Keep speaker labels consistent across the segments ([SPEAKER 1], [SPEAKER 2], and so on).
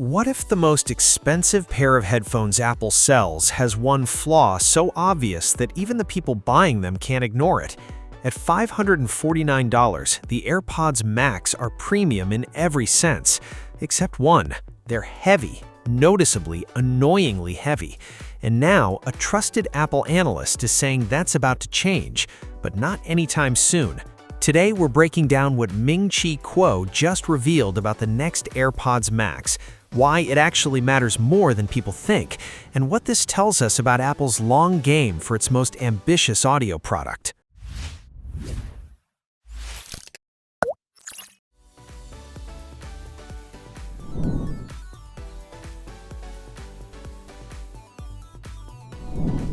[SPEAKER 1] What if the most expensive pair of headphones Apple sells has one flaw so obvious that even the people buying them can't ignore it? At $549, the AirPods Max are premium in every sense, except one. They're heavy, noticeably, annoyingly heavy. And now, a trusted Apple analyst is saying that's about to change, but not anytime soon. Today, we're breaking down what Ming-Chi Kuo just revealed about the next AirPods Max, why it actually matters more than people think, and what this tells us about Apple's long game for its most ambitious audio product.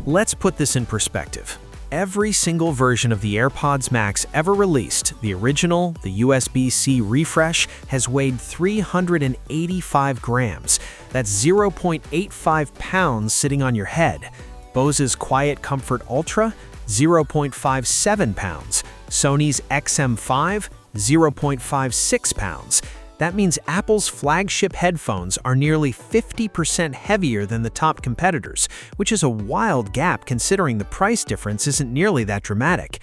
[SPEAKER 1] Let's put this in perspective. Every single version of the AirPods Max ever released, the original, the USB-C refresh, has weighed 385 grams. That's 0.85 pounds sitting on your head. Bose's Quiet Comfort Ultra, 0.57 pounds. Sony's XM5, 0.56 pounds. That means Apple's flagship headphones are nearly 50% heavier than the top competitors, which is a wild gap considering the price difference isn't nearly that dramatic.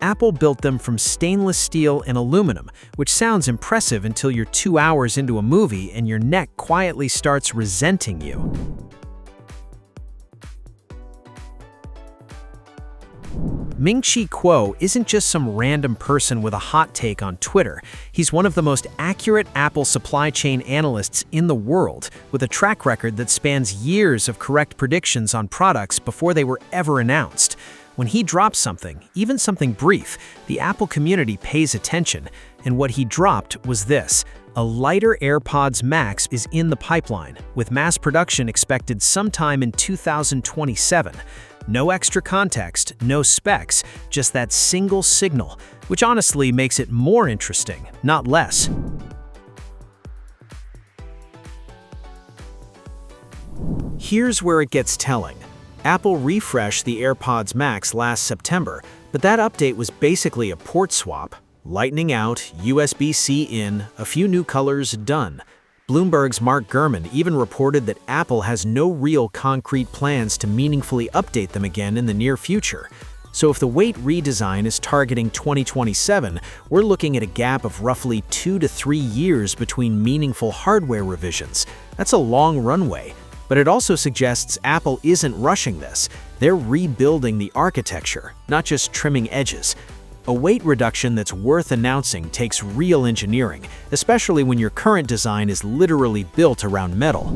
[SPEAKER 1] Apple built them from stainless steel and aluminum, which sounds impressive until you're 2 hours into a movie and your neck quietly starts resenting you. Ming-Chi Kuo isn't just some random person with a hot take on Twitter. He's one of the most accurate Apple supply chain analysts in the world, with a track record that spans years of correct predictions on products before they were ever announced. When he drops something, even something brief, the Apple community pays attention, and what he dropped was this. A lighter AirPods Max is in the pipeline, with mass production expected sometime in 2027. No extra context, no specs, just that single signal, which honestly makes it more interesting, not less. Here's where it gets telling. Apple refreshed the AirPods Max last September, but that update was basically a port swap. Lightning out, USB-C in, a few new colors, done. Bloomberg's Mark Gurman even reported that Apple has no real concrete plans to meaningfully update them again in the near future. So if the weight redesign is targeting 2027, we're looking at a gap of roughly 2 to 3 years between meaningful hardware revisions. That's a long runway. But it also suggests Apple isn't rushing this. They're rebuilding the architecture, not just trimming edges. A weight reduction that's worth announcing takes real engineering, especially when your current design is literally built around metal.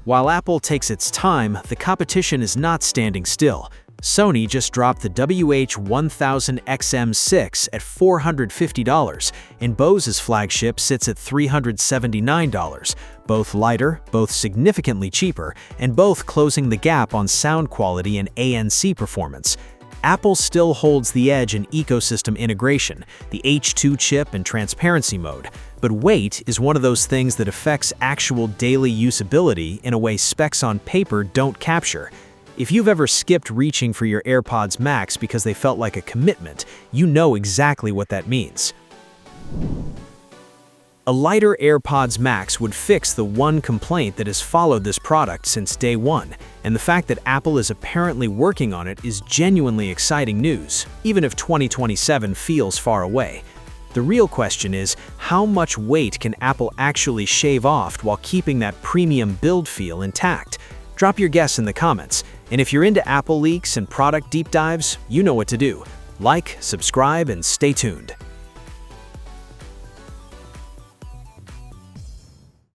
[SPEAKER 1] While Apple takes its time, the competition is not standing still. Sony just dropped the WH-1000XM6 at $450, and Bose's flagship sits at $379. Both lighter, both significantly cheaper, and both closing the gap on sound quality and ANC performance. Apple still holds the edge in ecosystem integration, the H2 chip and transparency mode, but weight is one of those things that affects actual daily usability in a way specs on paper don't capture. If you've ever skipped reaching for your AirPods Max because they felt like a commitment, you know exactly what that means. A lighter AirPods Max would fix the one complaint that has followed this product since day one, and the fact that Apple is apparently working on it is genuinely exciting news, even if 2027 feels far away. The real question is, how much weight can Apple actually shave off while keeping that premium build feel intact? Drop your guess in the comments, and if you're into Apple leaks and product deep dives, you know what to do. Like, subscribe, and stay tuned.